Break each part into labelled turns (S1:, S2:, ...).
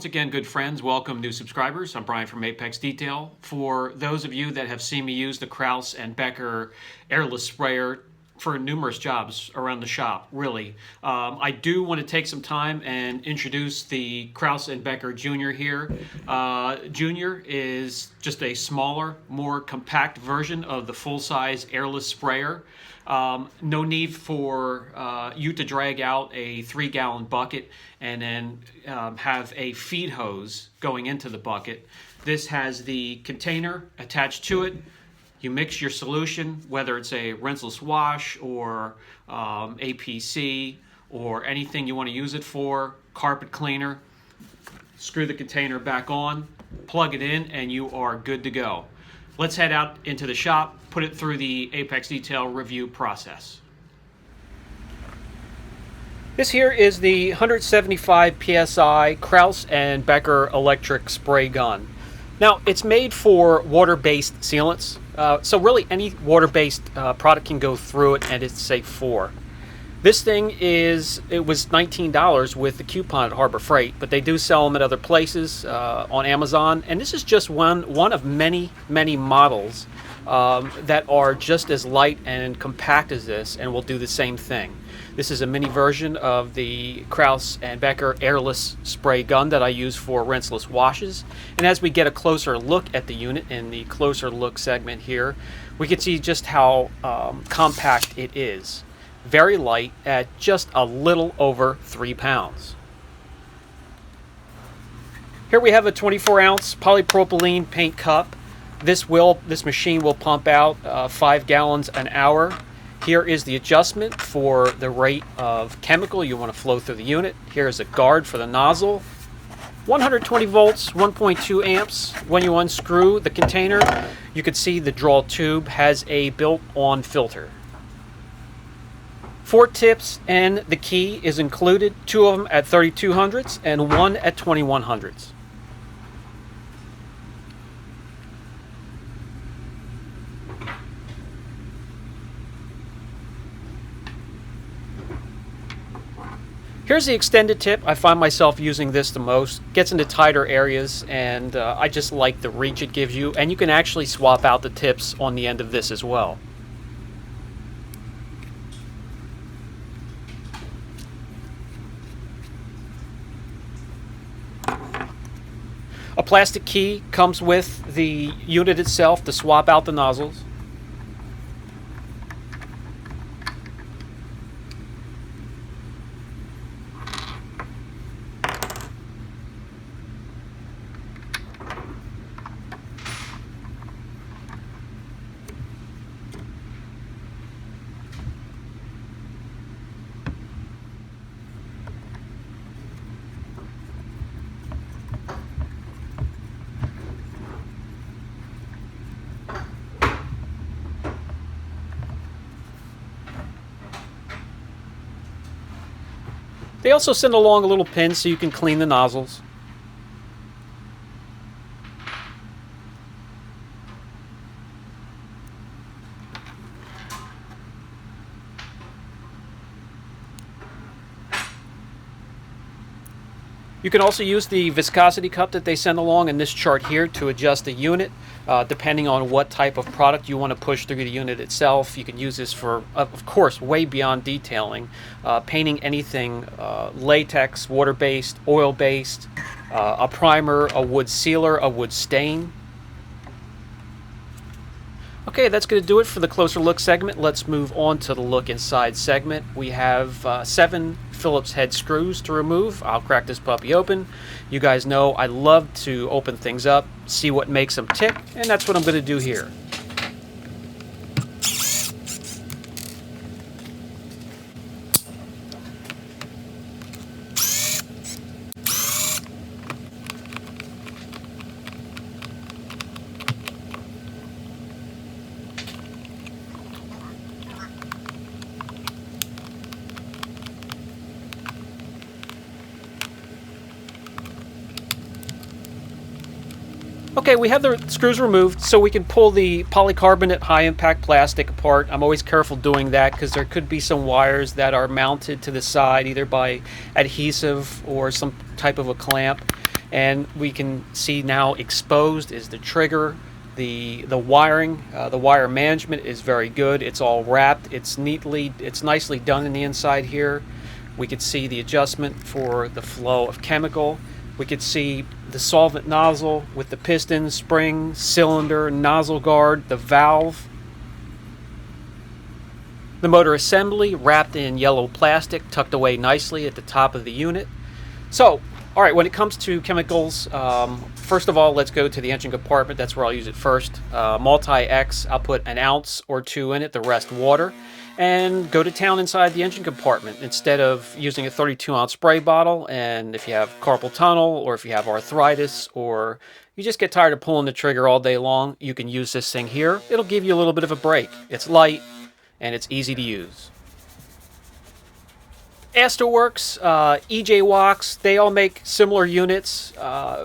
S1: Once again, good friends, welcome new subscribers. I'm Brian from Apex Detail. For those of you that have seen me use the Krause and Becker airless sprayer for numerous jobs around the shop, really, I do want to take some time and introduce the Krause and Becker Junior here. Junior is just a smaller, more compact version of the full-size airless sprayer. No need for you to drag out a 3-gallon bucket and then have a feed hose going into the bucket. This has the container attached to it. You mix your solution, whether it's a rinseless wash or APC or anything you want to use it for, carpet cleaner. Screw the container back on, plug it in, and you are good to go. Let's head out into the shop, put it through the Apex Detail review process. This here is the 175 PSI Krause and Becker electric spray gun. Now, it's made for water-based sealants, so really any water-based product can go through it and it's safe for. This thing it was $19 with the coupon at Harbor Freight, but they do sell them at other places on Amazon, and this is just one of many models that are just as light and compact as this and will do the same thing. This is a mini version of the Krause and Becker airless spray gun that I use for rinseless washes. And as we get a closer look at the unit in the closer look segment here, we can see just how compact it is. Very light at just a little over 3 pounds. Here we have a 24-ounce polypropylene paint cup. This machine will pump out 5 gallons an hour. Here is the adjustment for the rate of chemical you want to flow through the unit. Here is a guard for the nozzle. 120 volts, 1.2 amps. When you unscrew the container, you can see the draw tube has a built-on filter. 4 tips and the key is included, 2 of them at 3200s and 1 at 2100s. Here's the extended tip. I find myself using this the most. Gets into tighter areas, and I just like the reach it gives you, and you can actually swap out the tips on the end of this as well. A plastic key comes with the unit itself to swap out the nozzles. They also send along a little pin so you can clean the nozzles. You can also use the viscosity cup that they send along in this chart here to adjust the unit, depending on what type of product you want to push through the unit itself. You can use this for, of course, way beyond detailing, painting anything latex, water-based, oil-based, a primer, a wood sealer, a wood stain. Okay, that's going to do it for the closer look segment. Let's move on to the look inside segment. We have 7 Phillips head screws to remove. I'll crack this puppy open. You guys know I love to open things up, see what makes them tick, and that's what I'm going to do here. Okay, we have the screws removed, so we can pull the polycarbonate high-impact plastic apart. I'm always careful doing that because there could be some wires that are mounted to the side either by adhesive or some type of a clamp. And we can see now exposed is the trigger. The wiring, the wire management is very good. It's all wrapped. It's nicely done in the inside here. We could see the adjustment for the flow of chemical. We could see the solvent nozzle with the piston, spring, cylinder, nozzle guard, the valve. The motor assembly wrapped in yellow plastic, tucked away nicely at the top of the unit. So, all right, when it comes to chemicals, first of all, let's go to the engine compartment. That's where I'll use it first. Multi-X, I'll put an ounce or two in it, the rest water, and go to town inside the engine compartment instead of using a 32-ounce spray bottle. And if you have carpal tunnel, or if you have arthritis, or you just get tired of pulling the trigger all day long, you can use this thing here. It'll give you a little bit of a break. It's light, and it's easy to use. Asterworks, EJ Wax, they all make similar units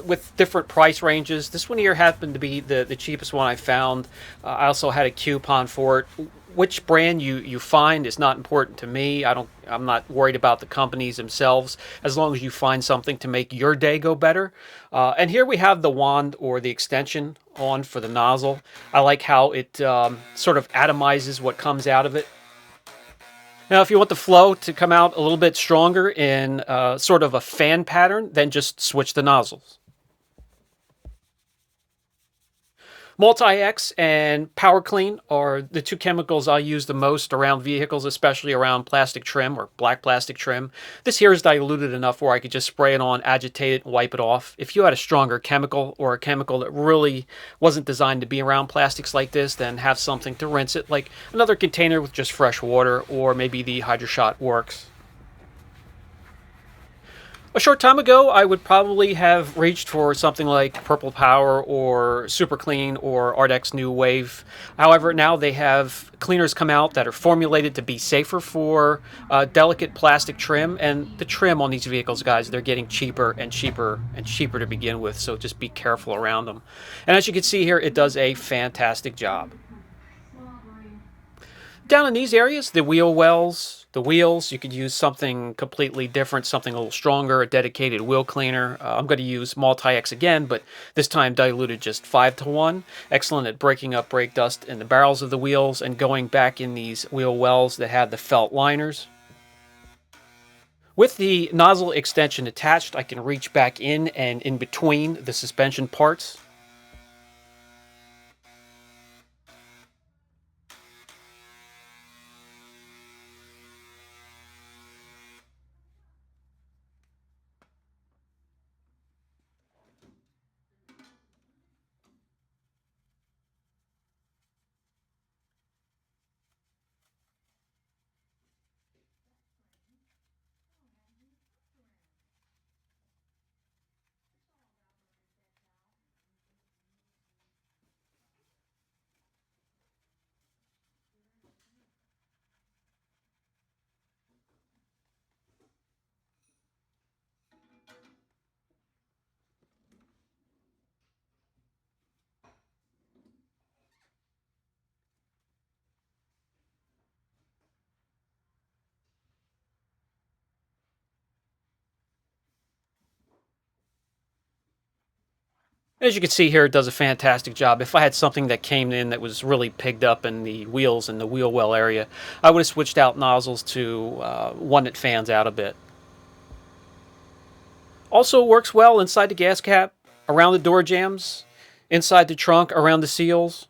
S1: with different price ranges. This one here happened to be the cheapest one I found. I also had a coupon for it. Which brand you find is not important to me. I'm not worried about the companies themselves, as long as you find something to make your day go better. And here we have the wand or the extension on for the nozzle. I like how it sort of atomizes what comes out of it. Now, if you want the flow to come out a little bit stronger in sort of a fan pattern, then just switch the nozzles. Multi-X and Power Clean are the two chemicals I use the most around vehicles, especially around plastic trim or black plastic trim. This here is diluted enough where I could just spray it on, agitate it, and wipe it off. If you had a stronger chemical or a chemical that really wasn't designed to be around plastics like this, then have something to rinse it, like another container with just fresh water, or maybe the HydroShot works. A short time ago, I would probably have reached for something like Purple Power or Super Clean or Ardex New Wave. However, now they have cleaners come out that are formulated to be safer for delicate plastic trim. And the trim on these vehicles, guys, they're getting cheaper and cheaper and cheaper to begin with. So just be careful around them. And as you can see here, it does a fantastic job. Down in these areas, the wheel wells, the wheels, you could use something completely different, something a little stronger, a dedicated wheel cleaner. I'm going to use Multi-X again, but this time diluted just 5-to-1. Excellent at breaking up brake dust in the barrels of the wheels and going back in these wheel wells that have the felt liners. With the nozzle extension attached, I can reach back in and in between the suspension parts. As you can see here, it does a fantastic job. If I had something that came in that was really pigged up in the wheels and the wheel well area, I would have switched out nozzles to one that fans out a bit. Also works well inside the gas cap, around the door jambs, inside the trunk, around the seals.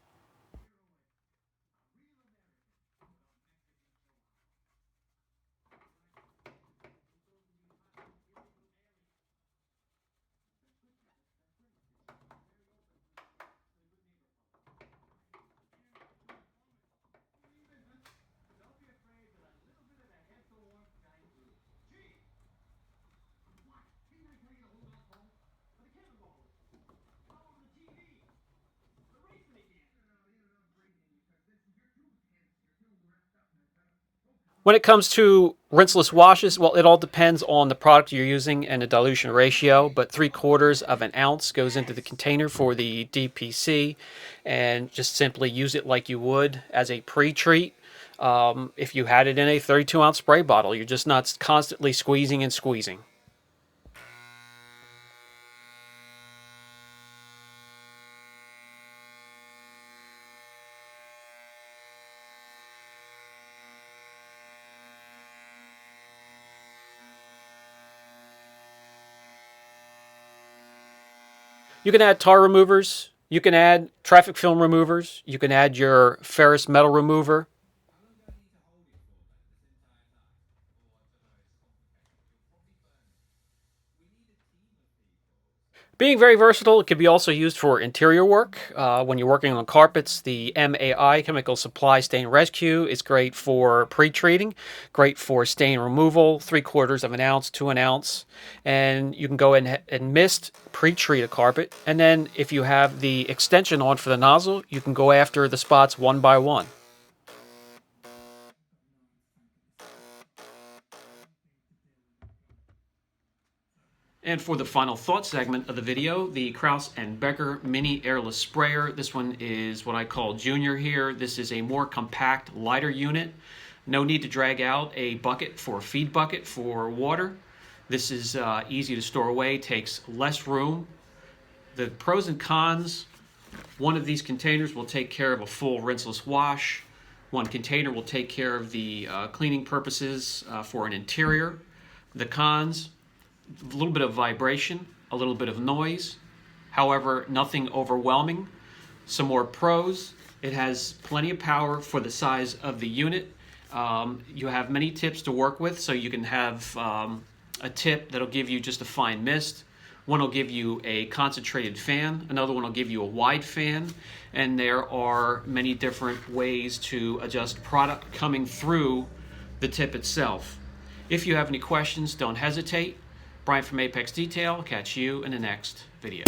S1: When it comes to rinseless washes, well, it all depends on the product you're using and the dilution ratio, but 3/4 of an ounce goes into the container for the DPC, and just simply use it like you would as a pre-treat. If you had it in a 32-ounce spray bottle, you're just not constantly squeezing and squeezing. You can add tar removers, you can add traffic film removers, you can add your ferrous metal remover. Being very versatile, it can be also used for interior work. When you're working on carpets, the MAI, Chemical Supply Stain Rescue, is great for pre-treating, great for stain removal, 3/4 of an ounce to an ounce. And you can go in and mist, pre-treat a carpet. And then if you have the extension on for the nozzle, you can go after the spots one by one. And for the final thought segment of the video, the Krause and Becker mini airless sprayer. This one is what I call Junior here. This is a more compact, lighter unit. No need to drag out a bucket for a feed bucket for water. This is easy to store away, takes less room. The pros and cons: one of these containers will take care of a full rinseless wash. One container will take care of the cleaning purposes for an interior. The cons: a little bit of vibration, a little bit of noise, however, nothing overwhelming. Some more pros: it has plenty of power for the size of the unit. You have many tips to work with, so you can have a tip that'll give you just a fine mist. One will give you a concentrated fan, another one will give you a wide fan, and there are many different ways to adjust product coming through the tip itself. If you have any questions, don't hesitate. Brian from Apex Detail. Catch you in the next video.